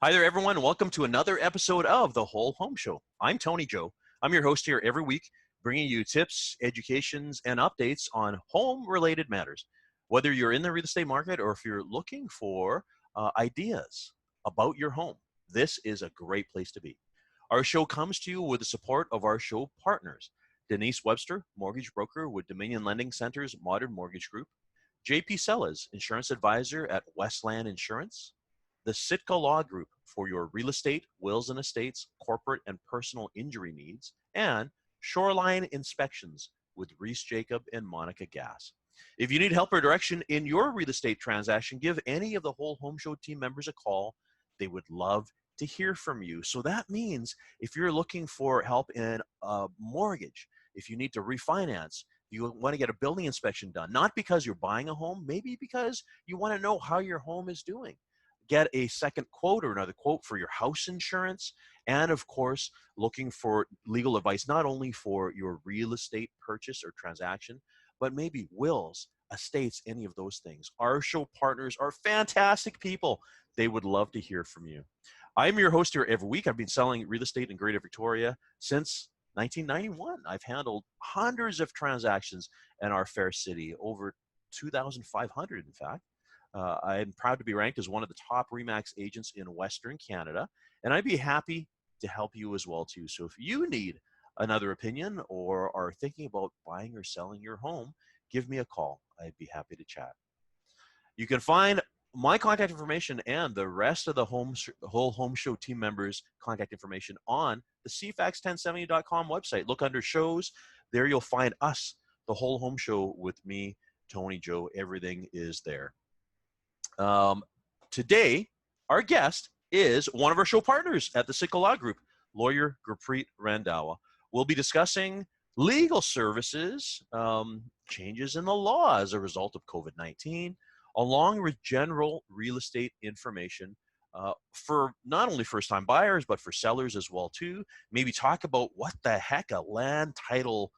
Hi there, everyone. Welcome to another episode of The Whole Home Show. I'm Tony Joe. I'm your host here every week, bringing you tips, educations, and updates on home-related matters. Whether you're in the real estate market or if you're looking for ideas about your home, this is a great place to be. Our show comes to you with the support of our show partners. Denise Webster, mortgage broker with Dominion Lending Center's Modern Mortgage Group. JP Sellers, insurance advisor at Westland Insurance. The Sitka Law Group for your real estate, wills and estates, corporate and personal injury needs, and Shoreline Inspections with Reese Jacob and Monica Gass. If you need help or direction in your real estate transaction, give any of the Whole Home Show team members a call. They would love to hear from you. So that means if you're looking for help in a mortgage, if you need to refinance, you want to get a building inspection done, not because you're buying a home, maybe because you want to know how your home is doing. Get a second quote or another quote for your house insurance, and of course, looking for legal advice, not only for your real estate purchase or transaction, but maybe wills, estates, any of those things. Our show partners are fantastic people. They would love to hear from you. I'm your host here every week. I've been selling real estate in Greater Victoria since 1991. I've handled hundreds of transactions in our fair city, over 2,500 in fact. I'm proud to be ranked as one of the top RE/MAX agents in Western Canada, and I'd be happy to help you as well too. So if you need another opinion or are thinking about buying or selling your home, give me a call. I'd be happy to chat. You can find my contact information and the rest of the Whole Home Show team members' contact information on the CFAX1070.com website. Look under shows. There you'll find us, the Whole Home Show with me, Tony Joe. Everything is there. Today, our guest is one of our show partners at the Sitka Law Group, lawyer Capri Randall. We'll be discussing legal services, changes in the law as a result of COVID-19, along with general real estate information for not only first-time buyers, but for sellers as well too. Maybe talk about what the heck a land title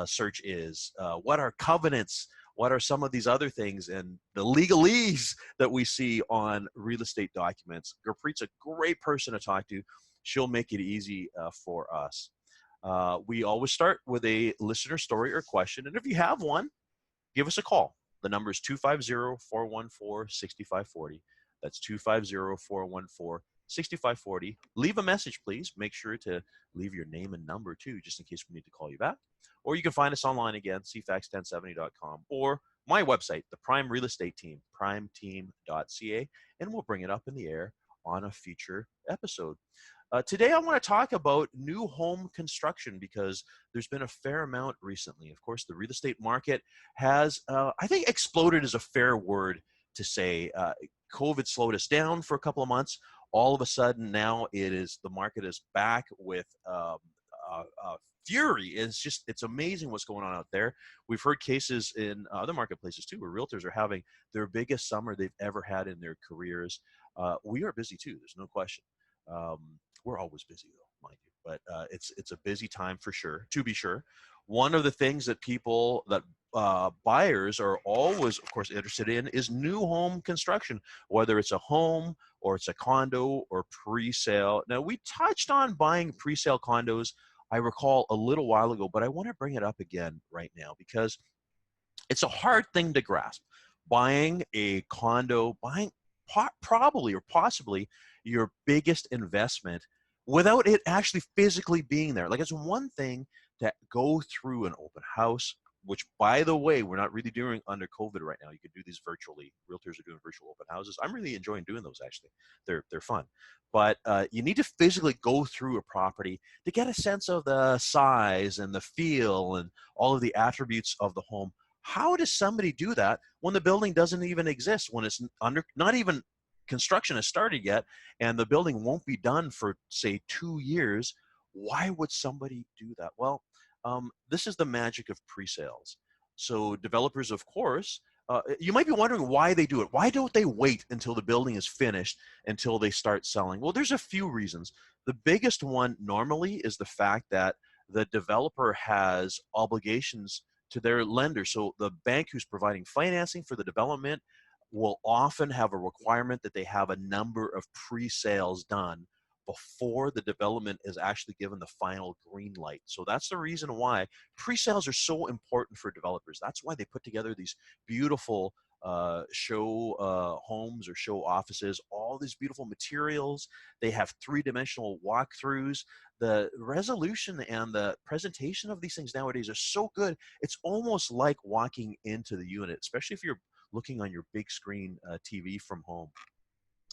search is, what are covenants, what are some of these other things, and the legalese that we see on real estate documents. Gurpreet's a great person to talk to. She'll make it easy for us. We always start with a listener story or question, and if you have one, give us a call. The number is 250-414-6540. That's 250-414-6540. Leave a message, please. Make sure to leave your name and number, too, just in case we need to call you back. Or you can find us online again, cfax1070.com, or my website, the Prime Real Estate Team, primeteam.ca, and we'll bring it up in the air on a future episode. Today, I want to talk about new home construction because there's been a fair amount recently. Of course, the real estate market has, I think, exploded is a fair word to say. COVID slowed us down for a couple of months. All of a sudden, now the market is back with fury. It's amazing what's going on out there. We've heard cases in other marketplaces too, where realtors are having their biggest summer they've ever had in their careers. We are busy too. There's no question. We're always busy though, mind you, but it's a busy time for sure, to be sure. One of the things that buyers are always, of course, interested in is new home construction, whether it's a home or it's a condo or pre-sale. Now, we touched on buying pre-sale condos, I recall, a little while ago, but I want to bring it up again right now because it's a hard thing to grasp. Buying a condo, probably or possibly your biggest investment without it actually physically being there. Like, it's one thing to go through an open house, which, by the way, we're not really doing under COVID right now. You can do these virtually. Realtors are doing virtual open houses. I'm really enjoying doing those, actually. They're fun. But you need to physically go through a property to get a sense of the size and the feel and all of the attributes of the home. How does somebody do that when the building doesn't even exist, when it's not even construction has started yet, and the building won't be done for, say, 2 years? Why would somebody do that? Well, this is the magic of pre-sales. So developers, of course, you might be wondering why they do it. Why don't they wait until the building is finished until they start selling? Well, there's a few reasons. The biggest one normally is the fact that the developer has obligations to their lender. So the bank who's providing financing for the development will often have a requirement that they have a number of pre-sales done before the development is actually given the final green light. So that's the reason why pre-sales are so important for developers. That's why they put together these beautiful show homes or show offices, all these beautiful materials. They have three-dimensional walkthroughs. The resolution and the presentation of these things nowadays are so good. It's almost like walking into the unit, especially if you're looking on your big screen TV from home.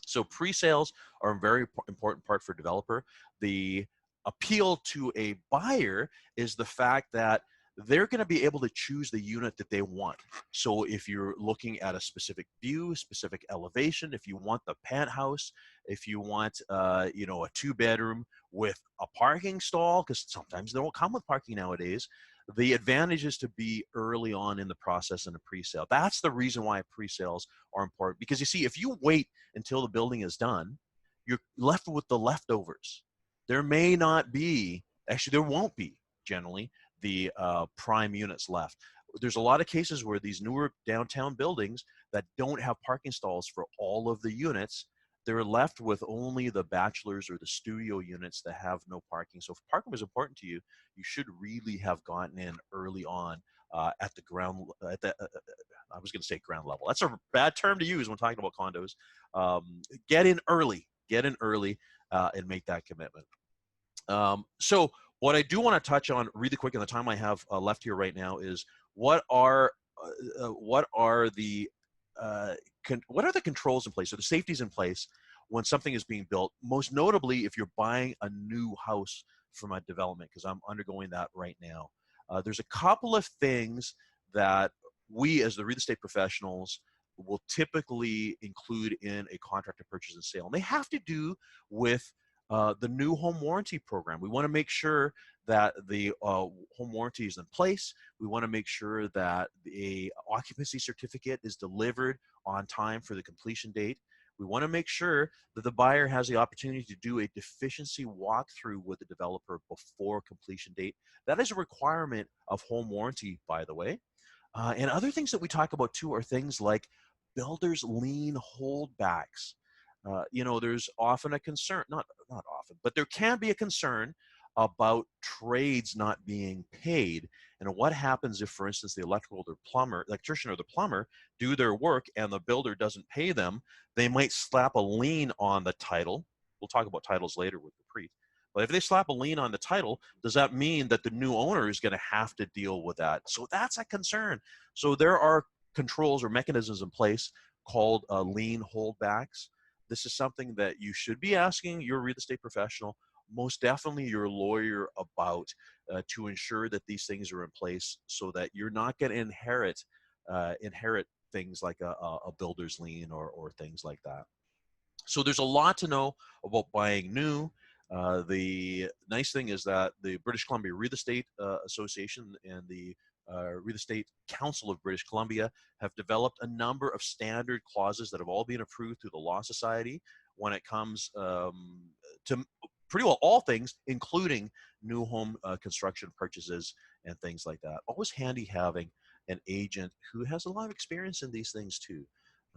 So pre-sales are a very important part for developer. The appeal to a buyer is the fact that they're going to be able to choose the unit that they want. So if you're looking at a specific view, specific elevation, if you want the penthouse, if you want, a 2-bedroom with a parking stall, because sometimes they don't come with parking nowadays, the advantage is to be early on in the process in a pre-sale. That's the reason why pre-sales are important, because you see, if you wait until the building is done, you're left with the leftovers. There may not be, actually there won't be generally, the prime units left. There's a lot of cases where these newer downtown buildings that don't have parking stalls for all of the units, they're left with only the bachelors or the studio units that have no parking. So if parking was important to you, you should really have gotten in early on at the ground, I was going to say ground level. That's a bad term to use when talking about condos. Get in early, and make that commitment. So what I do want to touch on really quick in the time I have left here right now is what are the controls in place, or the safeties in place when something is being built, most notably if you're buying a new house from a development, because I'm undergoing that right now. There's a couple of things that we as the real estate professionals will typically include in a contract of purchase and sale. And they have to do with the new home warranty program. We want to make sure that the home warranty is in place. We want to make sure that the occupancy certificate is delivered on time for the completion date. We want to make sure that the buyer has the opportunity to do a deficiency walkthrough with the developer before completion date. That is a requirement of home warranty, by the way. And other things that we talk about too are things like builders' lien holdbacks. There's often a concern, not often, but there can be a concern about trades not being paid. And what happens if, for instance, the electrician or the plumber do their work and the builder doesn't pay them? They might slap a lien on the title. We'll talk about titles later with the pre. But if they slap a lien on the title, does that mean that the new owner is going to have to deal with that? So that's a concern. So there are controls or mechanisms in place called lien holdbacks. This is something that you should be asking your real estate professional, most definitely your lawyer, about to ensure that these things are in place so that you're not going to inherit things like a builder's lien or things like that. So there's a lot to know about buying new. The nice thing is that the British Columbia Real Estate Association and the Real Estate Council of British Columbia have developed a number of standard clauses that have all been approved through the Law Society when it comes to pretty well all things, including new home construction purchases and things like that. Always handy having an agent who has a lot of experience in these things too.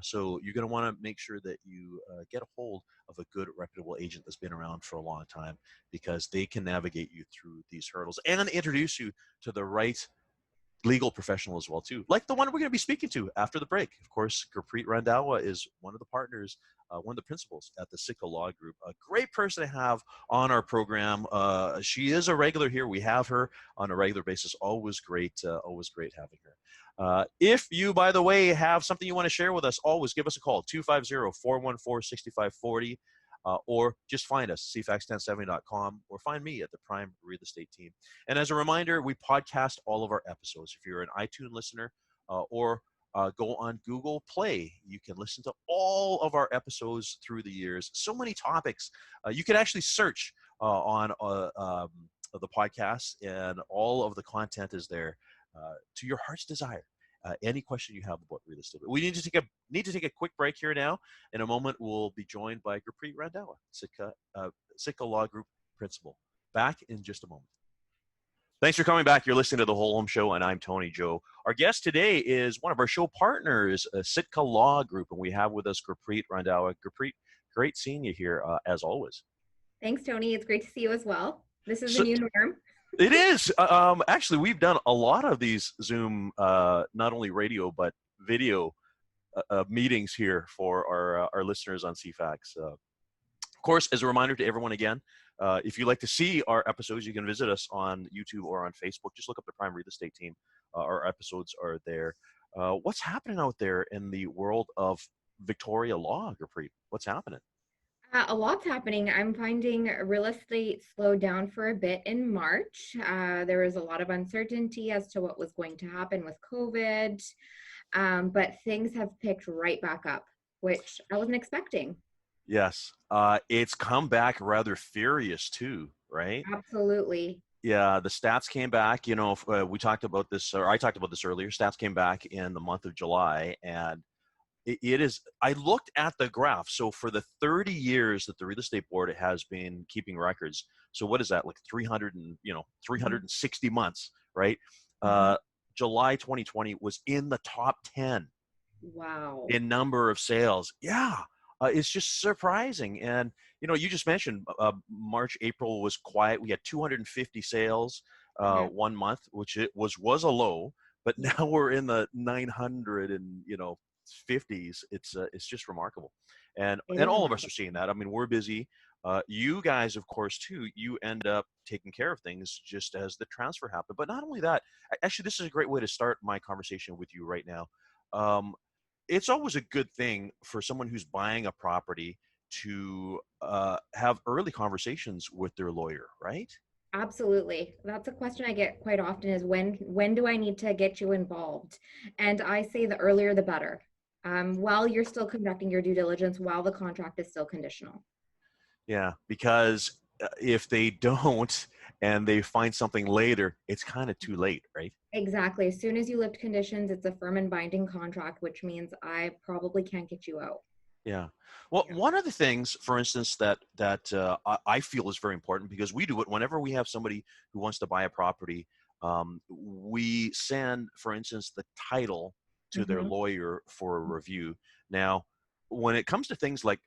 So you're going to want to make sure that you get a hold of a good, reputable agent that's been around for a long time, because they can navigate you through these hurdles and introduce you to the right legal professional as well too, like the one we're going to be speaking to after the break. Of course, Capri Randall is one of the partners, one of the principals at the Sitka Law Group. A great person to have on our program. She is a regular here. We have her on a regular basis. Always great having her. If you, by the way, have something you want to share with us, always give us a call, 250-414-6540. Or just find us, CFAX1070.com, or find me at the Prime Real Estate Team. And as a reminder, we podcast all of our episodes. If you're an iTunes listener or go on Google Play, you can listen to all of our episodes through the years. So many topics. You can actually search on the podcast, and all of the content is there to your heart's desire. Any question you have about real estate. We need to take a quick break here now. In a moment, we'll be joined by Capri Randall, Sitka Law Group Principal. Back in just a moment. Thanks for coming back. You're listening to The Whole Home Show, and I'm Tony Joe. Our guest today is one of our show partners, Sitka Law Group, and we have with us Capri Randall. Capri, great seeing you here, as always. Thanks, Tony. It's great to see you as well. This is the So, new norm. it is. Actually, we've done a lot of these Zoom, not only radio, but video meetings here for our listeners on CFAX. Of course, as a reminder to everyone again, if you'd like to see our episodes, you can visit us on YouTube or on Facebook. Just look up the Prime Real Estate Team. Our episodes are there. What's happening out there in the world of Victoria law, Gurpreet? What's happening? A lot's happening. I'm finding real estate slowed down for a bit in March. There was a lot of uncertainty as to what was going to happen with COVID, but things have picked right back up, which I wasn't expecting. Yes. It's come back rather furious too, right? Absolutely. Yeah, the stats came back. We talked about this, or I talked about this earlier. Stats came back in the month of July, and it is, I looked at the graph. So for the 30 years that the real estate board has been keeping records, so what is that, like 360 months, right? Mhm. July 2020 was in the top 10 Wow. in number of sales. Yeah, it's just surprising. And you just mentioned March, April was quiet. We had 250 sales Yeah. 1 month, which it was a low, but Yeah. now we're in the 900 and 50s. It's just remarkable, and It and is all of us remarkable. are seeing that. I mean, we're busy. You guys, of course, too. You end up taking care of things just as the transfer happened. But not only that, actually, this is a great way to start my conversation with you right now. Um, it's always a good thing for someone who's buying a property to have early conversations with their lawyer, right? Absolutely. That's a question I get quite often is when do I need to get you involved? And I say the earlier the better. While you're still conducting your due diligence, while the contract is still conditional. Yeah, because if they don't and they find something later, it's kind of too late, right? Exactly. As soon as you lift conditions, it's a firm and binding contract, which means I probably can't get you out. Yeah. Well, Yeah. one of the things, for instance, that I feel is very important because we do it whenever we have somebody who wants to buy a property. We send, for instance, the title to their Hmm. lawyer for a review. Now, when it comes to things like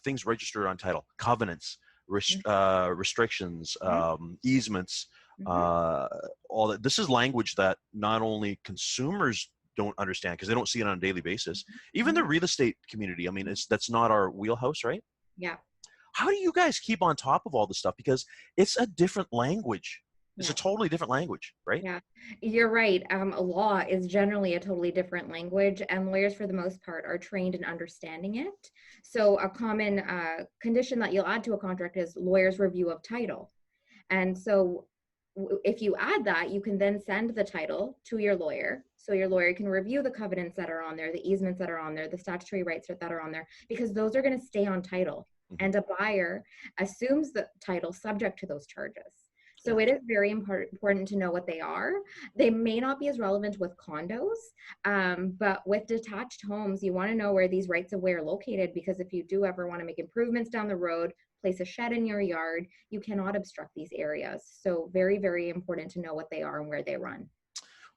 things registered on title, covenants, restrictions, Yeah. easements, Hmm. uh, all that, this is language that not only consumers don't understand because they don't see it on a daily basis, even the Hmm. real estate community. I mean, that's not our wheelhouse, right? Yeah. How do you guys keep on top of all this stuff? Because it's a different language. It's a Yeah. totally different language, right? Yeah, you're right. A law is generally a totally different language, and lawyers, for the most part, are trained in understanding it. So, a common condition that you'll add to a contract is lawyer's review of title. And so, if you add that, you can then send the title to your lawyer. So, your lawyer can review the covenants that are on there, the easements that are on there, the statutory rights that are on there, because those are going to stay on title. Hmm. And a buyer assumes the title subject to those charges. So Yeah. it is very important to know what they are. They may not be as relevant with condos, but with detached homes, you want to know where these rights of way are located, because if you do ever want to make improvements down the road, place a shed in your yard, you cannot obstruct these areas. So very, very important to know what they are and where they run.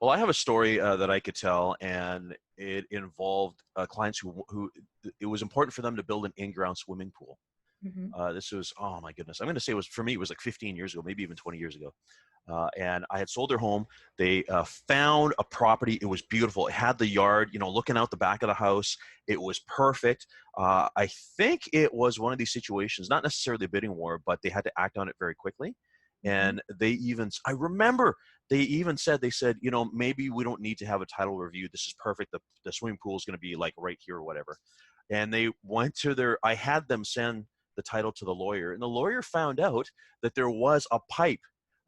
Well, I have a story that I could tell, and it involved clients who it was important for them to build an in-ground swimming pool. Mm-hmm. This was, oh my goodness, I'm going to say it was, for me, it was like 15 years ago, maybe even 20 years ago. And I had sold their home. They found a property. It was beautiful. It had the yard, looking out the back of the house. It was perfect. I think it was one of these situations, not necessarily a bidding war, but they had to act on it very quickly. Mm-hmm. And I remember they even said, maybe we don't need to have a title review. This is perfect. The swimming pool is going to be like right here or whatever. And they went to I had them send the title to the lawyer, and the lawyer found out that there was a pipe,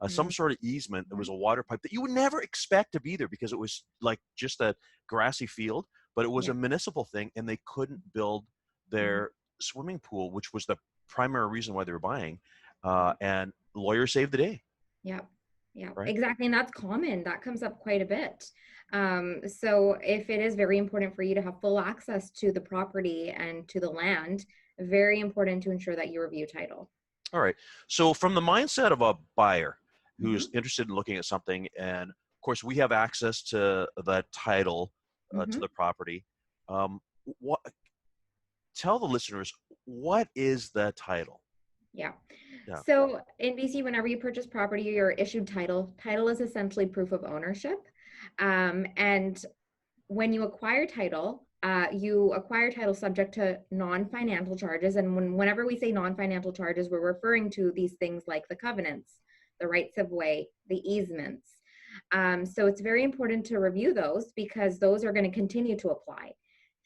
some sort of easement. There was a water pipe that you would never expect to be there because it was like just a grassy field, but it was Yeah. a municipal thing, and they couldn't build Mm-hmm. their swimming pool, which was the primary reason why they were buying. Yeah. And the lawyer saved the day, Yeah, yeah, right? exactly. And that's common. That comes up quite a bit. So if it is very important for you to have full access to the property and to the land, very important to ensure that you review title. All right. So from the mindset of a buyer, who's interested in looking at something, and of course we have access to the title to the property. What tell the listeners, what is the title? Yeah. Yeah. So in BC, whenever you purchase property, you're issued title. Title is essentially proof of ownership. And when you acquire title subject to non-financial charges. And whenever we say non-financial charges, we're referring to these things like the covenants, the rights of way, the easements. So it's very important to review those because those are going to continue to apply.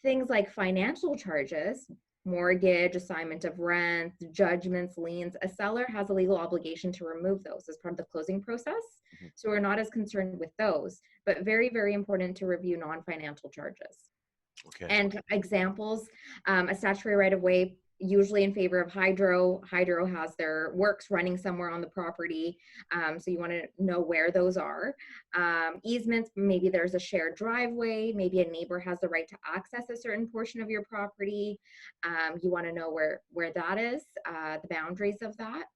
Things like financial charges, mortgage, assignment of rent, judgments, liens, a seller has a legal obligation to remove those as part of the closing process. So we're not as concerned with those, but very, very important to review non-financial charges. Okay. And examples, a statutory right of way, usually in favor of hydro. Hydro has their works running somewhere on the property. So you want to know where those are. Easements, maybe there's a shared driveway. Maybe a neighbor has the right to access a certain portion of your property. You want to know where that is, the boundaries of that.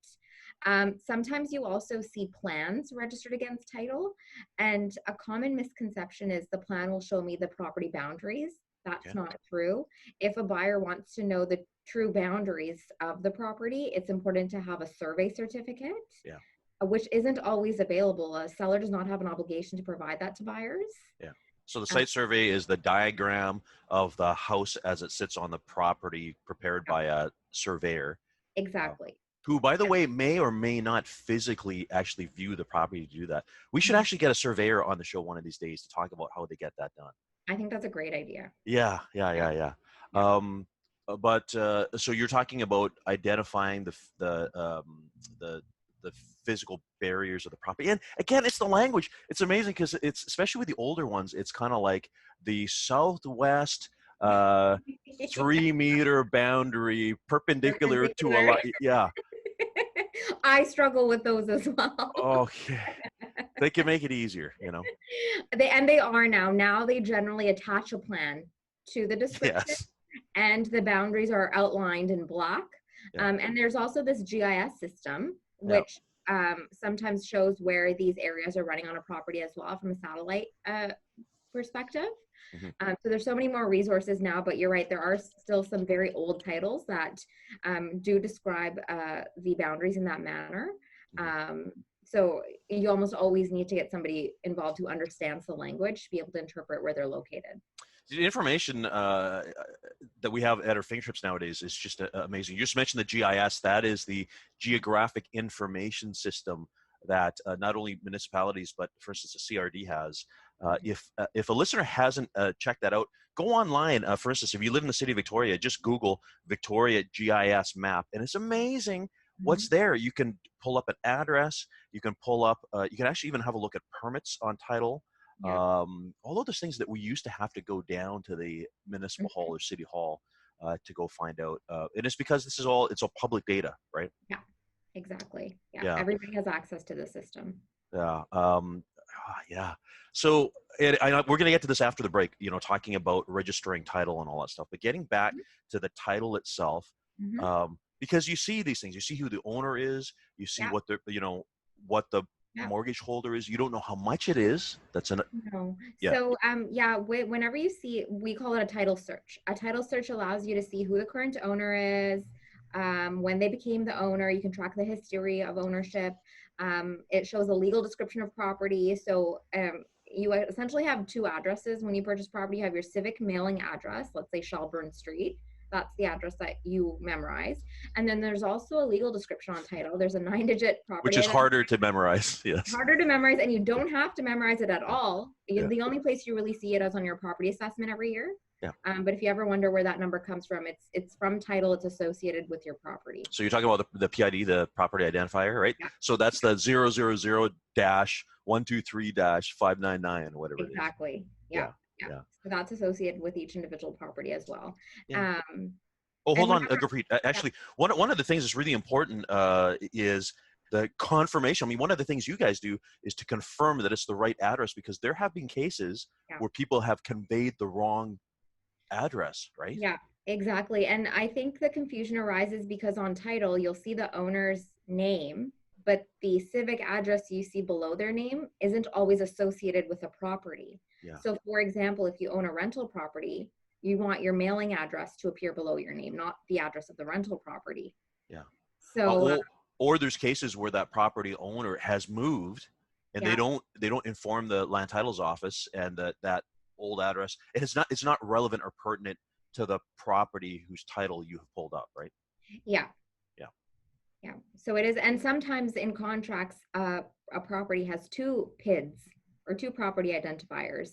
Sometimes you also see plans registered against title, and a common misconception is the plan will show me the property boundaries. That's not true. If a buyer wants to know the true boundaries of the property, it's important to have a survey certificate, which isn't always available. A seller does not have an obligation to provide that to buyers. Yeah. So the site survey is the diagram of the house as it sits on the property prepared by a surveyor. Exactly. Who, by the way, may or may not physically actually view the property to do that. We should actually get a surveyor on the show one of these days to talk about how they get that done. I think that's a great idea. Yeah. But so you're talking about identifying the physical barriers of the property, and again, it's the language. It's amazing because it's, especially with the older ones, it's kind of like the southwest 3-meter boundary perpendicular to a line. Yeah. I struggle with those as well. Okay. They can make it easier, They are now. Now they generally attach a plan to the description. Yes. And the boundaries are outlined in black. And there's also this GIS system, which sometimes shows where these areas are running on a property as well from a satellite perspective. So there's so many more resources now, but you're right, there are still some very old titles that do describe the boundaries in that manner. So you almost always need to get somebody involved who understands the language to be able to interpret where they're located. The information that we have at our fingertips nowadays is just amazing. You just mentioned the GIS. That is the Geographic Information System that not only municipalities, but for instance, the CRD has. If a listener hasn't checked that out, go online. For instance, if you live in the city of Victoria, just Google Victoria GIS map, and it's amazing what's there. You can pull up an address. You can pull up. You can actually even have a look at permits on title. All of those things that we used to have to go down to the municipal hall or city hall to go find out. And it's because it's all public data, right? Yeah, exactly. Yeah. Everybody has access to the system. Yeah. So we're going to get to this after the break, talking about registering title and all that stuff, but getting back to the title itself, because you see these things, you see who the owner is, you see what the, what the mortgage holder is. You don't know how much it is. No. So whenever you see, we call it a title search. A title search allows you to see who the current owner is, when they became the owner. You can track the history of ownership. It shows a legal description of property. So you essentially have two addresses when you purchase property. You have your civic mailing address, let's say Shelburne Street. That's the address that you memorize. And then there's also a legal description on title. There's a 9-digit property. Which is harder to memorize, yes. Harder to memorize, and you don't have to memorize it at all. The only place you really see it is on your property assessment every year. But if you ever wonder where that number comes from, it's from title. It's associated with your property. So you're talking about the PID, the property identifier, right? Yeah. So that's the 000-123-599, whatever it is. Exactly. Yeah. So that's associated with each individual property as well. Hold on, Gurpreet. Actually, one of the things that's really important is the confirmation. I mean, one of the things you guys do is to confirm that it's the right address, because there have been cases where people have conveyed the wrong address, right? Yeah, exactly. And I think the confusion arises because on title, you'll see the owner's name, but the civic address you see below their name isn't always associated with a property. Yeah. So for example, if you own a rental property, you want your mailing address to appear below your name, not the address of the rental property. Yeah. So Or there's cases where that property owner has moved and yeah, they don't inform the land titles office, and that old address, and it's not relevant or pertinent to the property whose title you have pulled up, right? yeah, Yeah. yeah. So it is, and sometimes in contracts, a property has two PIDs or two property identifiers.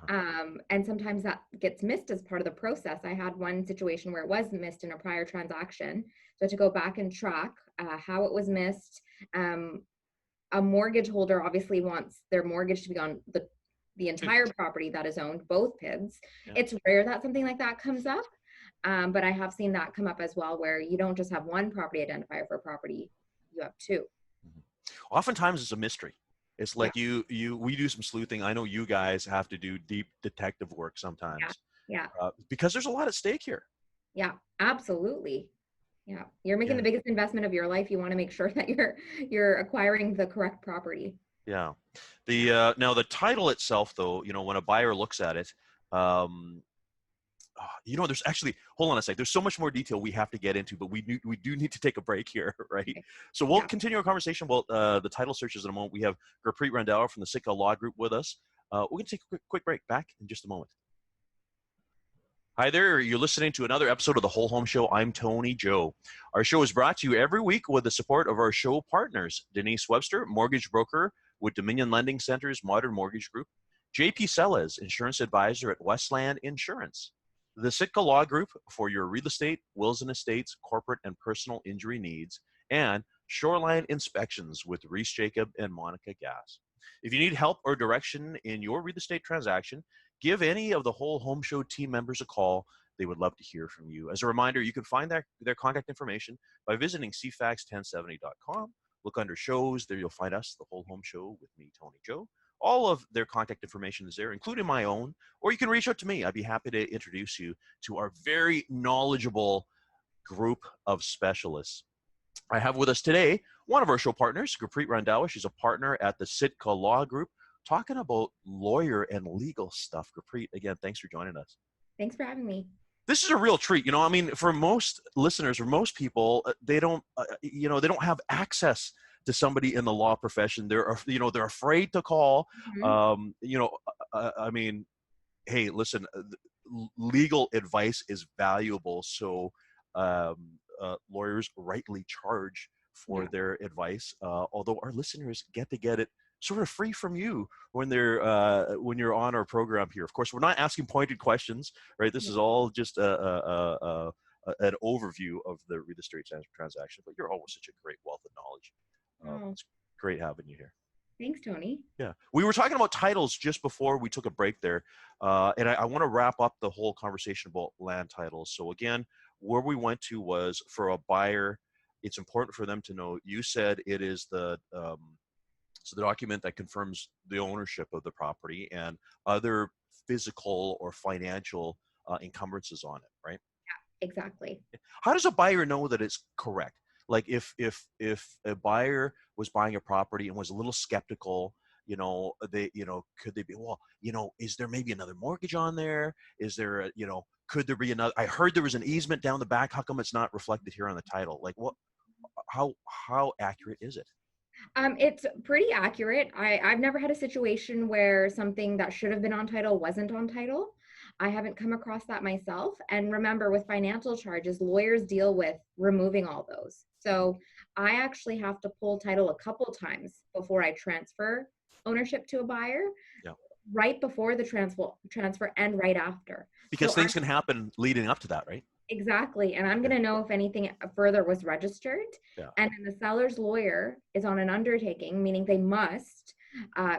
Uh-huh. And sometimes that gets missed as part of the process. I had one situation where it was missed in a prior transaction. So to go back and track how it was missed. A mortgage holder obviously wants their mortgage to be on the entire property that is owned, both PIDs. Yeah. It's rare that something like that comes up, but I have seen that come up as well, where you don't just have one property identifier for a property, you have two. Mhm. Oftentimes it's a mystery. It's Yeah, like we do some sleuthing. I know you guys have to do deep detective work yeah, sometimes, yeah, because there's a lot at stake here. yeah, absolutely. Yeah, you're making Yeah. the biggest investment of your life. You want to make sure that you're acquiring the correct property. Yeah. Yeah, Now the title itself, though, when a buyer looks at it, um, there's actually, hold on a sec. There's so much more detail we have to get into, but we do need to take a break here, right? okay. So we'll Yeah. continue our conversation about the title searches in a moment. We have Capri Randall from the Sitka Law Group with us. We're going to take a quick break. Back in just a moment. Hi there, you're listening to another episode of The Whole Home Show. I'm Tony Joe. Our show is brought to you every week with the support of our show partners, Denise Webster, mortgage broker with Dominion Lending Center's Modern Mortgage Group, JP Sellez, insurance advisor at Westland Insurance, the Sitka Law Group for your real estate, wills and estates, corporate and personal injury needs, and Shoreline Inspections with Reese Jacob and Monica Gass. If you need help or direction in your real estate transaction, give any of the Whole Home Show team members a call. They would love to hear from you. As a reminder, you can find their contact information by visiting cfax1070.com. Look under shows. There you'll find us, The Whole Home Show with me, Tony Joe. All of their contact information is there, including my own, or you can reach out to me. I'd be happy to introduce you to our very knowledgeable group of specialists. I have with us today one of our show partners, Capri Randall. She's a partner at the Sitka Law Group, talking about lawyer and legal stuff. Capri, again, thanks for joining us. Thanks for having me. This is a real treat. I mean, for most listeners, for most people, they don't have access to somebody in the law profession. They're afraid to call. Mhm. I mean, hey, listen, legal advice is valuable. So lawyers rightly charge for Yeah. their advice, although our listeners get to get it sort of free from you when you're on our program here. Of course, we're not asking pointed questions, right? This Yeah. is all just an overview of the real estate transaction, but you're always such a great wealth of knowledge. Oh, It's great having you here. thanks, Tony. Yeah, we were talking about titles just before we took a break there, and I want to wrap up the whole conversation about land titles. So again, where we went to was for a buyer, it's important for them to know. You said it is so the document that confirms the ownership of the property and other physical or financial encumbrances on it, right? Exactly. How does a buyer know that it's correct? Like if a buyer was buying a property and was a little skeptical, could they be, well, is there maybe another mortgage on there? Is there could there be another? I heard there was an easement down the back. How come it's not reflected here on the title? Like what? How accurate is it? It's pretty accurate. I've never had a situation where something that should have been on title wasn't on title. I haven't come across that myself. And remember, with financial charges, lawyers deal with removing all those. So I actually have to pull title a couple times before I transfer ownership to a buyer, Yeah, right before the transfer and right after. because So things can happen leading up to that, right? exactly. And I'm Yeah, going to know if anything further was registered. yeah, And then the seller's lawyer is on an undertaking, meaning they must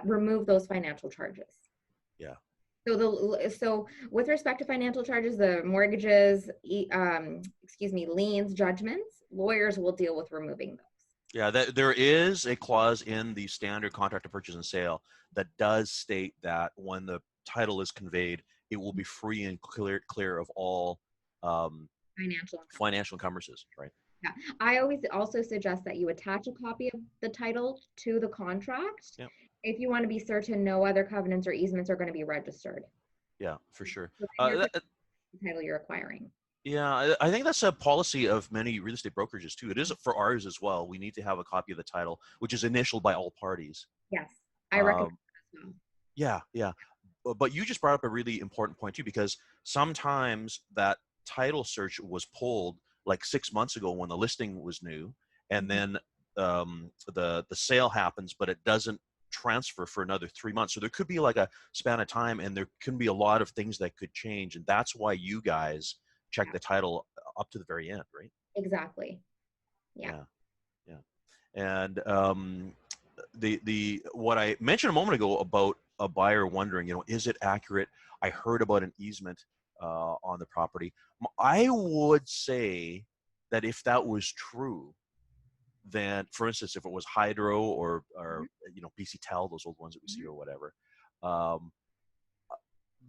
remove those financial charges. yeah. So with respect to financial charges, the mortgages, liens, judgments, lawyers will deal with removing those. Yeah, there is a clause in the standard contract of purchase and sale that does state that when the title is conveyed, it will be free and clear of all um, Financial. financial encumbrances, right? Yeah. I always also suggest that you attach a copy of the title to the contract Yeah. if you want to be certain no other covenants or easements are going to be registered. Yeah, for sure. So then you're That, protecting the title you're acquiring. Yeah, I think that's a policy of many real estate brokerages too. It is for ours as well. We need to have a copy of the title, which is initialed by all parties. Yes, I recommend Um, that as well. yeah, yeah. But you just brought up a really important point too, because sometimes that title search was pulled like 6 months ago when the listing was new, and Mhm. then the sale happens, but it doesn't transfer for another 3 months. So there could be like a span of time, and there can be a lot of things that could change, and that's why you guys check Yeah, the title up to the very end, right? exactly. Yeah. Yeah, yeah. And the what I mentioned a moment ago about a buyer wondering, is it accurate? I heard about an easement on the property. I would say that if that was true, then, for instance, if it was Hydro or Mhm. BC Tel, those old ones that we see Mhm. or whatever, um,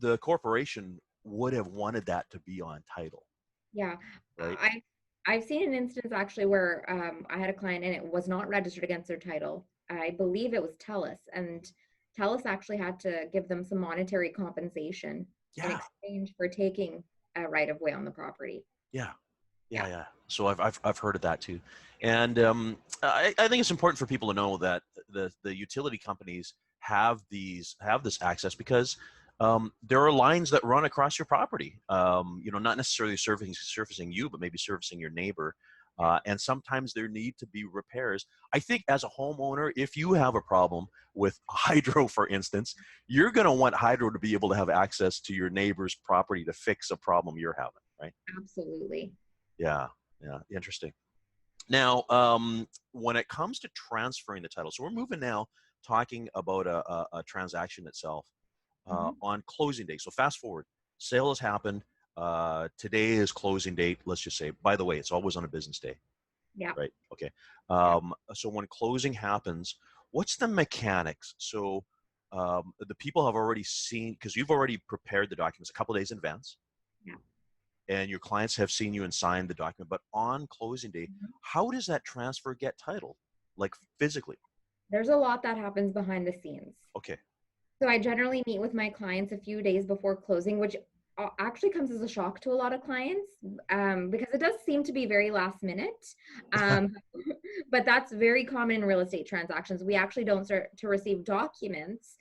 the corporation would have wanted that to be on title, Yeah. right? I've seen an instance actually where I had a client and it was not registered against their title. I believe it was TELUS, and TELUS actually had to give them some monetary compensation in Yeah, exchange for taking a right of way on the property. yeah. Yeah. Yeah, yeah. So I've heard of that too, and I think it's important for people to know that the utility companies have this access because there are lines that run across your property. Not necessarily surfacing you, but maybe surfacing your neighbor. And sometimes there need to be repairs. I think as a homeowner, if you have a problem with hydro, for instance, you're going to want hydro to be able to have access to your neighbor's property to fix a problem you're having, right? Absolutely. Yeah, yeah, interesting. Now, when it comes to transferring the title, so we're moving now, talking about a transaction itself Mhm. on closing day. So fast forward, sale has happened. Today is closing date. Let's just say, by the way, it's always on a business day, Yeah. right? Okay. Yeah. So when closing happens, what's the mechanics? So the people have already seen, because you've already prepared the documents a couple days in advance, Yeah. and your clients have seen you and signed the document, but on closing day, Mhm. how does that transfer get titled, like physically? There's a lot that happens behind the scenes. Okay. So I generally meet with my clients a few days before closing, which actually comes as a shock to a lot of clients because it does seem to be very last minute. Um, but that's very common in real estate transactions. We actually don't start to receive documents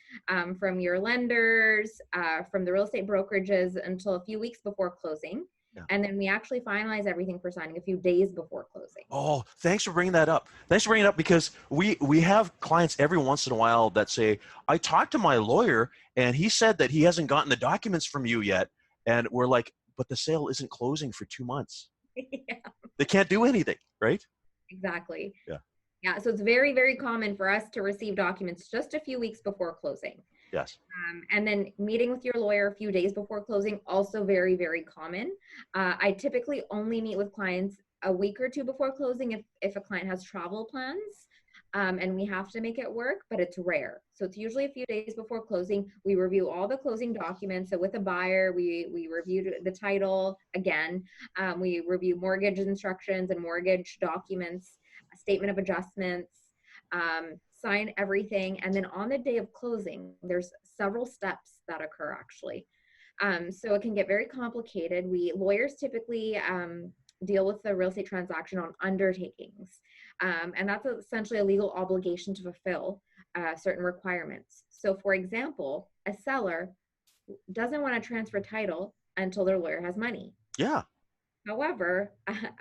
from your lenders, from the real estate brokerages until a few weeks before closing. Yeah. And then we actually finalize everything for signing a few days before closing. Oh, thanks for bringing that up. Thanks for bringing it up, because we have clients every once in a while that say, I talked to my lawyer and he said that he hasn't gotten the documents from you yet. And we're like, but the sale isn't closing for 2 months. Yeah, They can't do anything, right? exactly. Yeah. Yeah, so it's very, very common for us to receive documents just a few weeks before closing. Yes. And then meeting with your lawyer a few days before closing, also very, very common. I typically only meet with clients a week or two before closing if a client has travel plans and we have to make it work, but it's rare. So it's usually a few days before closing. We review all the closing documents. So with a buyer, we review the title again. We review mortgage instructions and mortgage documents, a statement of adjustments, sign everything. And then on the day of closing, there's several steps that occur actually. So it can get very complicated. We lawyers typically deal with the real estate transaction on undertakings. And that's essentially a legal obligation to fulfill certain requirements. So, for example, a seller doesn't want to transfer title until their lawyer has money. Yeah. However,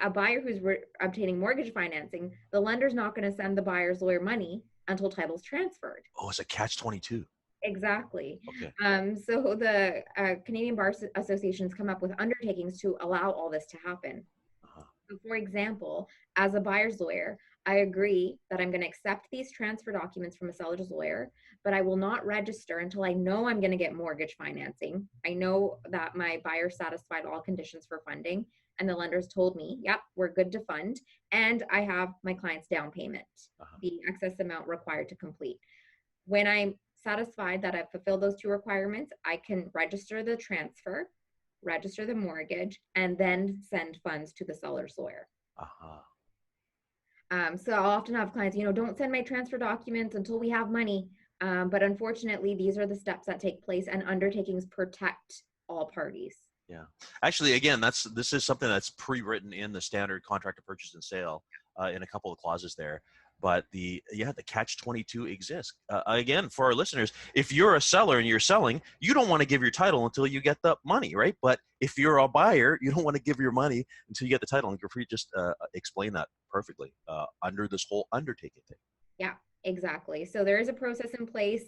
a buyer who's obtaining mortgage financing, the lender's not going to send the buyer's lawyer money until title's transferred. Oh, it's a catch 22. Exactly. Okay. So the Canadian Bar Associations come up with undertakings to allow all this to happen. Uh-huh. So for example, as a buyer's lawyer, I agree that I'm going to accept these transfer documents from a seller's lawyer, but I will not register until I know I'm going to get mortgage financing. I know that my buyer satisfied all conditions for funding, and the lenders told me, yep, we're good to fund, and I have my client's down payment, Uh-huh. the excess amount required to complete. When I'm satisfied that I've fulfilled those two requirements, I can register the transfer, register the mortgage, and then send funds to the seller's lawyer. Uh-huh. So I'll often have clients, don't send my transfer documents until we have money. But unfortunately, these are the steps that take place, and undertakings protect all parties. Yeah. Actually, again, this is something that's pre-written in the standard contract of purchase and sale in a couple of clauses there. But the catch-22 exists. Again, for our listeners, if you're a seller and you're selling, you don't want to give your title until you get the money, right? But if you're a buyer, you don't want to give your money until you get the title. And Capri just explained that perfectly under this whole undertaking thing. Yeah, exactly. So there is a process in place.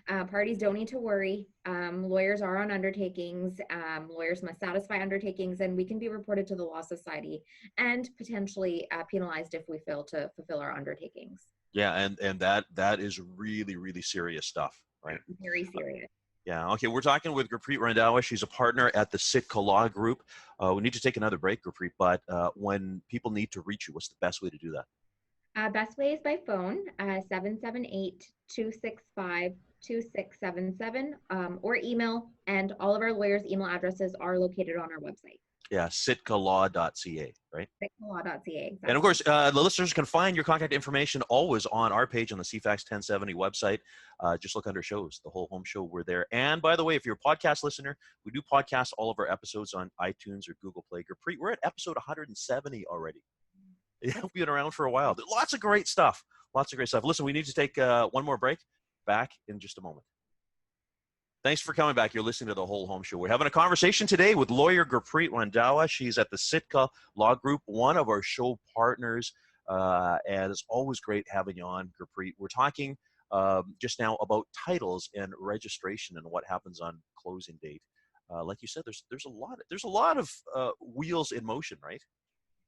Parties don't need to worry. Lawyers are on undertakings. Lawyers must satisfy undertakings, and we can be reported to the Law Society and potentially penalized if we fail to fulfill our undertakings. Yeah, and that is really, really serious stuff, right? Very serious. Yeah. Okay. We're talking with Capri Randall. She's a partner at the Sitka Law Group. We need to take another break, Capri, but when people need to reach you, what's the best way to do that? Best way is by phone, 778-265-2677, or email. And all of our lawyers' email addresses are located on our website. Yeah, sitkalaw.ca, right? sitkalaw.ca, exactly. And of course, the listeners can find your contact information always on our page on the CFAX 1070 website. Just look under shows, the Whole Home Show. We're there. And by the way, if you're a podcast listener, we do podcast all of our episodes on iTunes or Google Play. We're at episode 170 already. Yeah, we've been around for a while. Lots of great stuff. Lots of great stuff. Listen, we need to take one more break. Back in just a moment. Thanks for coming back. You're listening to the Whole Home Show. We're having a conversation today with lawyer Gurpreet Randhawa. She's at the Sitka Law Group, one of our show partners. And it's always great having you on, Gurpreet. We're talking just now about titles and registration and what happens on closing date. Like you said, there's a lot of wheels in motion, right?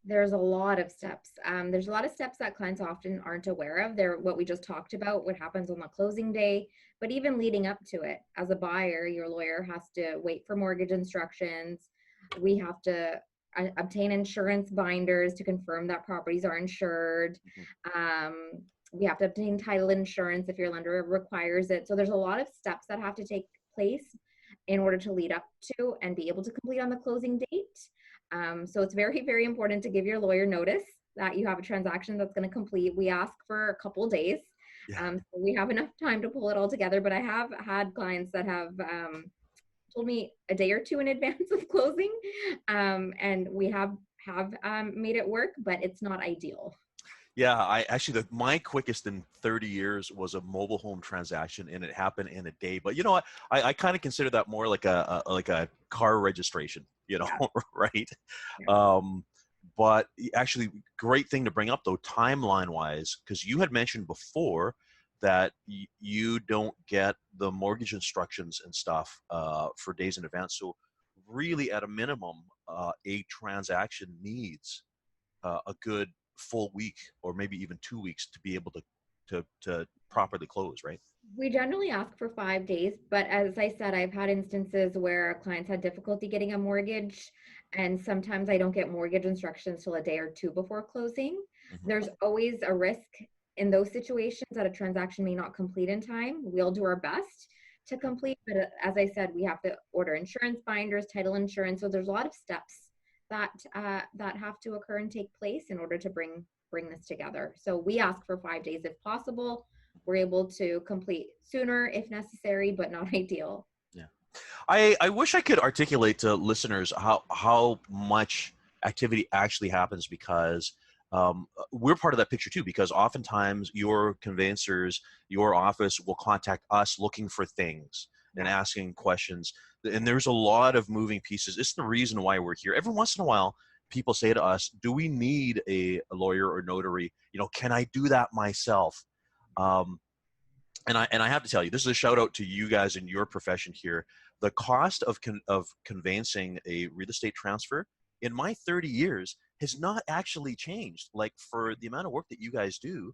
There's a lot of steps. There's a lot of steps that clients often aren't aware of. They're what we just talked about, what happens on the closing day, but even leading up to it. As a buyer, your lawyer has to wait for mortgage instructions. We have to obtain insurance binders to confirm that properties are insured. We have to obtain title insurance if your lender requires it. So there's a lot of steps that have to take place in order to lead up to and be able to complete on the closing date. So it's very, very important to give your lawyer notice that you have a transaction that's going to complete. We ask for a couple days. Yeah. So we have enough time to pull it all together, but I have had clients that have told me a day or two in advance of closing, and we have made it work, but it's not ideal. Yeah, I actually, my quickest in 30 years was a mobile home transaction, and it happened in a day. But you know what? I kind of consider that more like a car registration, Yeah. right? Yeah. But actually, great thing to bring up though, timeline wise, because you had mentioned before that you don't get the mortgage instructions and stuff for days in advance. So really, at a minimum, a transaction needs a good full week or maybe even 2 weeks to be able to properly close, right? We generally ask for 5 days, but as I said, I've had instances where clients had difficulty getting a mortgage, and sometimes I don't get mortgage instructions till a day or two before closing. There's always a risk in those situations that a transaction may not complete in time. We'll do our best to complete, but as I said, we have to order insurance binders, title insurance. So there's a lot of steps that have to occur and take place in order to bring this together. So we ask for 5 days if possible. We're able to complete sooner if necessary, but not ideal. Yeah. I wish I could articulate to listeners how much activity actually happens, because we're part of that picture too, because oftentimes your conveyancers, your office will contact us looking for things and asking questions. And there's a lot of moving pieces. It's the reason why we're here. Every once in a while, people say to us, do we need a lawyer or notary? Can I do that myself? And I have to tell you, this is a shout out to you guys in your profession here. The cost of conveyancing a real estate transfer in my 30 years has not actually changed. Like, for the amount of work that you guys do,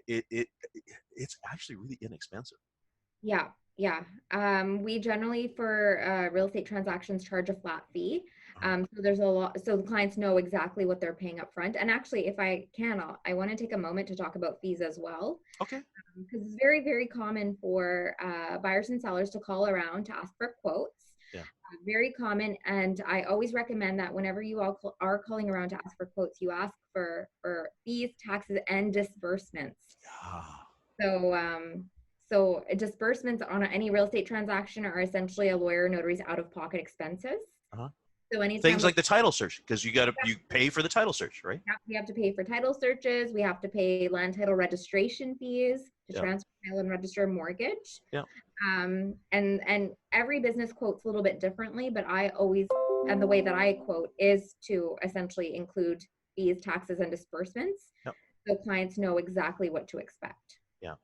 it's actually really inexpensive. Yeah. We generally, for real estate transactions, charge a flat fee. So there's a lot, so the clients know exactly what they're paying up front. And actually, if I can, I want to take a moment to talk about fees as well. Okay. Because it's very, very common for buyers and sellers to call around to ask for quotes. Yeah. Very common, and I always recommend that whenever you all are calling around to ask for quotes, you ask for fees, taxes, and disbursements. Ah, So disbursements on any real estate transaction are essentially a lawyer or notary's out-of-pocket expenses. uh-huh. So anytime Things like the title search, because you pay for the title search, right? we have to pay for title searches, we have to pay land title registration fees to Yeah, transfer, title, and register a mortgage. yeah, And every business quotes a little bit differently, but I always, and the way that I quote is to essentially include fees, taxes, and disbursements, yeah, so clients know exactly what to expect. yeah.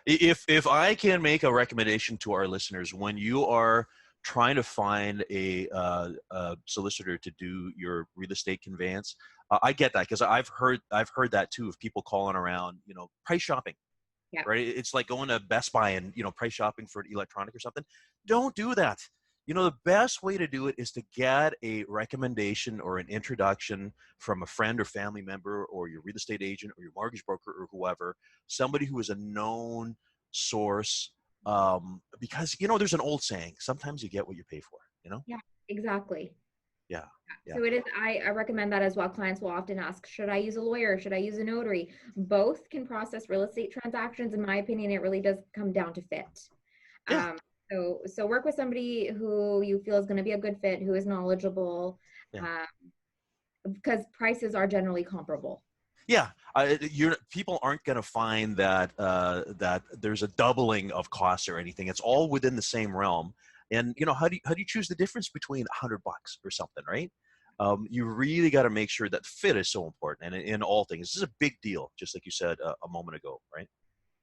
If I can make a recommendation to our listeners, when you are trying to find a solicitor to do your real estate conveyance, I get that because I've heard that too of people calling around, price shopping. Yeah, Right? It's like going to Best Buy and, price shopping for an electronic or something. Don't do that. The best way to do it is to get a recommendation or an introduction from a friend or family member or your real estate agent or your mortgage broker or whoever, somebody who is a known source. Because, there's an old saying, sometimes you get what you pay for. yeah, exactly. Yeah. Yeah. So it is, I recommend that as well. Clients will often ask, should I use a lawyer? Should I use a notary? Both can process real estate transactions. In my opinion, it really does come down to fit. Yeah. So work with somebody who you feel is going to be a good fit, who is knowledgeable, Yeah. because prices are generally comparable. Yeah, people aren't going to find that there's a doubling of costs or anything. It's all within the same realm. And how do you choose the difference between $100 or something, right? You really got to make sure that fit is so important, and in all things, this is a big deal, just like you said a moment ago, right?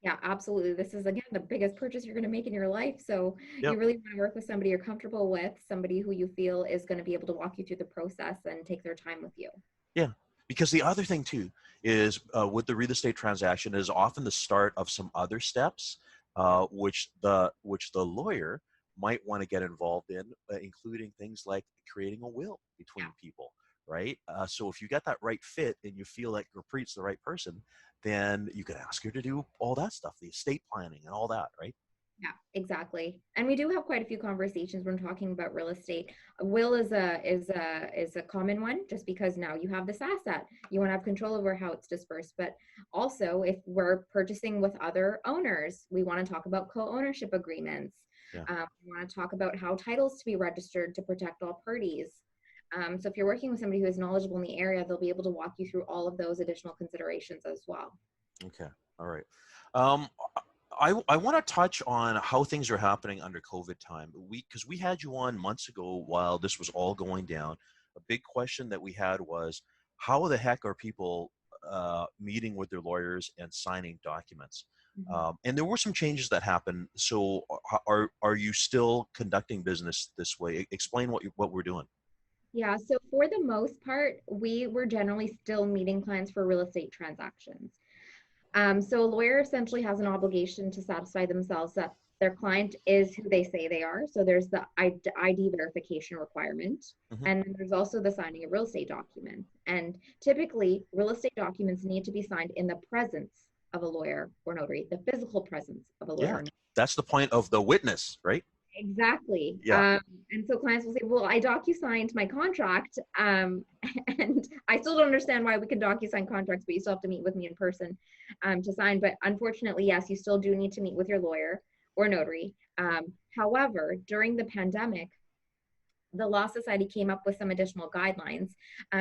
Yeah, absolutely. This is, again, the biggest purchase you're going to make in your life. So Yep. you really want to work with somebody you're comfortable with, somebody who you feel is going to be able to walk you through the process and take their time with you. Yeah, because the other thing too is with the real estate transaction is often the start of some other steps, which the lawyer might want to get involved in, including things like creating a will Yeah. between people, right? So if you get that right fit and you feel like Gurpreet's the right person, then you can ask her to do all that stuff, the estate planning and all that, right? Yeah, exactly. And we do have quite a few conversations when talking about real estate. A will is a common one, just because now you have this asset. You want to have control over how it's dispersed. But also, if we're purchasing with other owners, we want to talk about co-ownership agreements. Yeah. We want to talk about how titles to be registered to protect all parties. So if you're working with somebody who is knowledgeable in the area, they'll be able to walk you through all of those additional considerations as well. Okay. All right. Um, I want to touch on how things are happening under COVID time. Because we had you on months ago while this was all going down. A big question that we had was, how the heck are people meeting with their lawyers and signing documents? Mhm. And there were some changes that happened. So are you still conducting business this way? Explain what we're doing. Yeah, so for the most part, we were generally still meeting clients for real estate transactions. So a lawyer essentially has an obligation to satisfy themselves that their client is who they say they are. So there's the ID verification requirement. Hmm. And then there's also the signing of real estate documents. And typically, real estate documents need to be signed in the presence of a lawyer or notary, the physical presence of a lawyer Yeah, or notary. that's the point of the witness, right? Exactly. Yeah. And so clients will say, well, I docu-signed my contract. And I still don't understand why we can docu-sign contracts, but you still have to meet with me in person to sign. But unfortunately, yes, you still do need to meet with your lawyer or notary. However, during the pandemic, the Law Society came up with some additional guidelines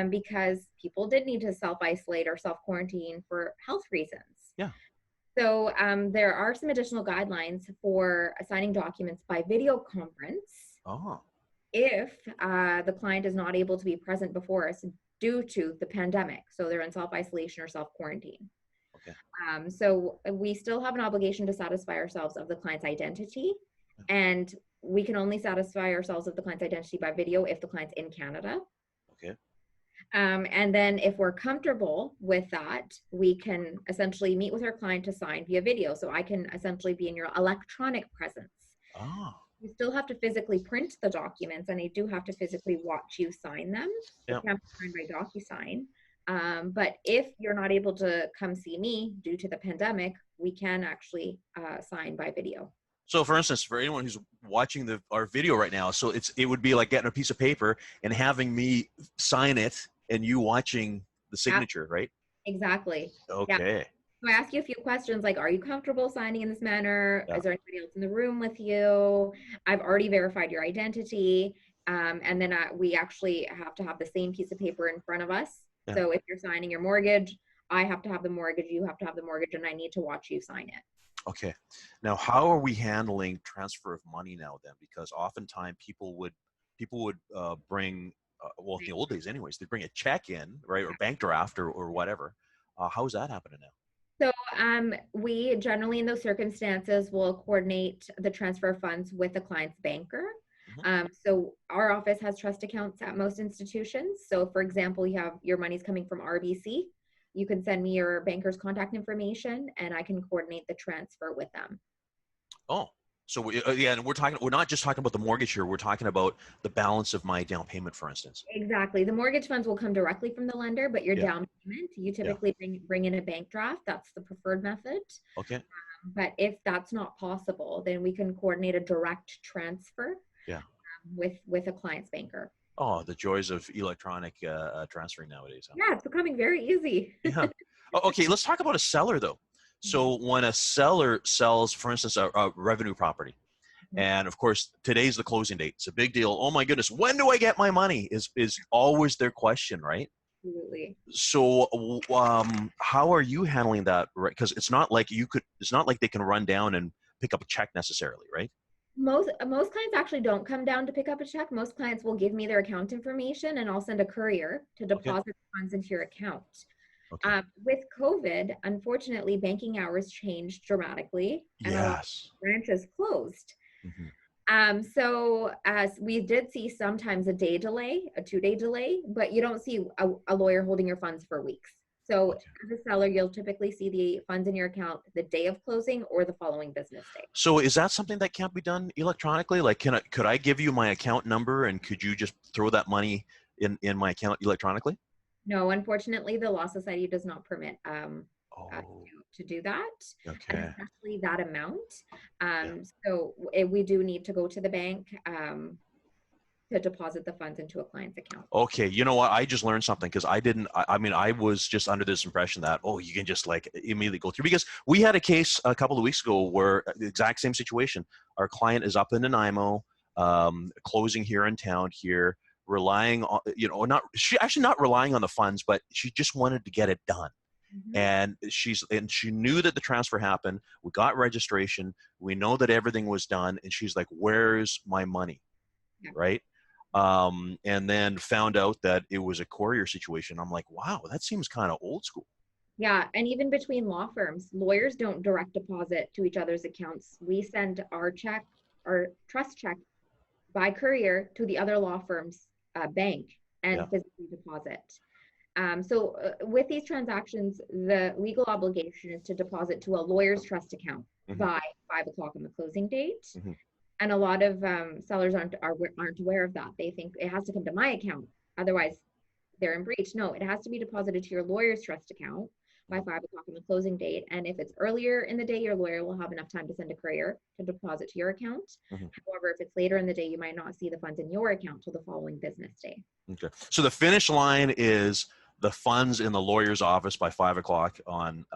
because people did need to self-isolate or self-quarantine for health reasons. Yeah. So there are some additional guidelines for signing documents by video conference Oh. if the client is not able to be present before us due to the pandemic. So they're in self-isolation or self-quarantine. Okay. So we still have an obligation to satisfy ourselves of the client's identity, and we can only satisfy ourselves of the client's identity by video if the client's in Canada. Okay. And then if we're comfortable with that, we can essentially meet with our client to sign via video. So I can essentially be in your electronic presence. Oh. You still have to physically print the documents, and I do have to physically watch you sign them. It Yeah. can be signed by DocuSign. But if you're not able to come see me due to the pandemic, we can actually sign by video. So for instance, for anyone who's watching our video right now, so it would be like getting a piece of paper and having me sign it and you watching the Yeah, signature, right? exactly. Yeah. Okay. So I ask you a few questions like, are you comfortable signing in this manner? Yeah. Is there anybody else in the room with you? I've already verified your identity. And then we actually have to have the same piece of paper in front of us. Yeah. So if you're signing your mortgage, I have to have the mortgage, you have to have the mortgage, and I need to watch you sign it. Okay. Now, how are we handling transfer of money now then? Because oftentimes people would bring, well, in the old days anyways, they bring a check in, right, or bank draft or whatever. How is that happening now? So we generally, in those circumstances, will coordinate the transfer of funds with the client's banker. So our office has trust accounts at most institutions. So for example, you have your money's coming from RBC. You can send me your banker's contact information and I can coordinate the transfer with them. Oh, so yeah, and we're not just talking about the mortgage here. We're talking about the balance of my down payment, for instance. Exactly. The mortgage funds will come directly from the lender, but your Yeah. down payment, you Yeah. typically bring in a bank draft. That's the preferred method. Okay. But if that's not possible, then we can coordinate a direct transfer. Yeah. With a client's banker. Oh, the joys of electronic transferring nowadays. Huh? Yeah, it's becoming very easy. Yeah. Okay, let's talk about a seller though. So when a seller sells, for instance, a revenue property, and of course today's the closing date. It's a big deal. Oh my goodness, when do I get my money? Is always their question, right? Absolutely. So how are you handling that? Right, because it's not like they can run down and pick up a check necessarily, right? Most clients actually don't come down to pick up a check. Most clients will give me their account information and I'll send a courier to deposit the funds into your account. Okay. With COVID, unfortunately, banking hours changed dramatically and a lot of branches closed. So as we did see sometimes a 2-day delay, but you don't see a lawyer holding your funds for weeks. So as a seller, you'll typically see the funds in your account the day of closing or the following business day. So is that something that can't be done electronically? Like, could I give you my account number and could you just throw that money in my account electronically? No, unfortunately, the Law Society does not permit to do that, and especially that amount. So we do need to go to the bank to deposit the funds into a client's account. Okay, you know what? I just learned something because I mean, I was just under this impression that, oh, you can just like immediately go through, because we had a case a couple of weeks ago where the exact same situation. Our client is up in Nanaimo, closing here in town here, relying on, not relying on the funds, but she just wanted to get it done. And she knew that the transfer happened. We got registration. We know that everything was done. And she's like, where's my money? Right. And then found out that it was a courier situation. I'm like, wow, that seems kind of old school. Yeah. And even between law firms, lawyers don't direct deposit to each other's accounts. We send our trust check by courier to the other law firm's bank and physically deposit. So with these transactions, the legal obligation is to deposit to a lawyer's trust account by 5 o'clock on the closing date. And a lot of sellers aren't aware of that. They think it has to come to my account, otherwise they're in breach. No, it has to be deposited to your lawyer's trust account by 5 o'clock on the closing date. And if it's earlier in the day, your lawyer will have enough time to send a courier to deposit to your account. However, if it's later in the day, you might not see the funds in your account till the following business day. Okay. So the finish line is the funds in the lawyer's office by 5 o'clock on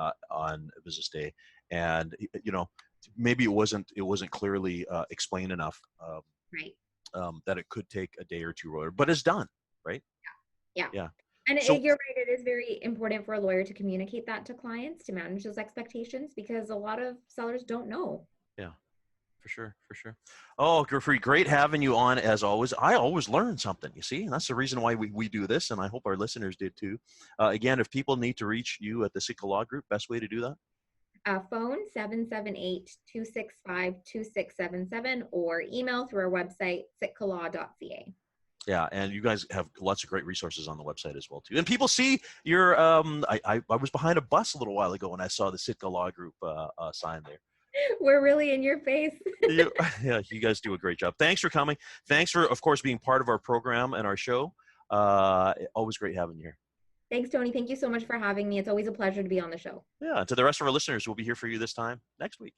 business day. And, maybe it wasn't clearly explained enough that it could take a day or two, but it's done, right? Yeah. And you're right, it is very important for a lawyer to communicate that to clients, to manage those expectations, because a lot of sellers don't know. Yeah, for sure. Oh, Capri, great having you on as always. I always learn something, you see, and that's the reason why we do this, and I hope our listeners did too. Again, if people need to reach you at the Sitka Law Group, best way to do that? Phone 778-265-2677 or email through our website, sitkalaw.ca. Yeah, and you guys have lots of great resources on the website as well too. And people see your I was behind a bus a little while ago and I saw the Sitka Law Group sign there. We're really in your face. Yeah, you guys do a great job. Thanks for coming. Thanks for, of course, being part of our program and our show. Always great having you here. Thanks, Tony. Thank you so much for having me. It's always a pleasure to be on the show. Yeah, and to the rest of our listeners, we'll be here for you this time next week.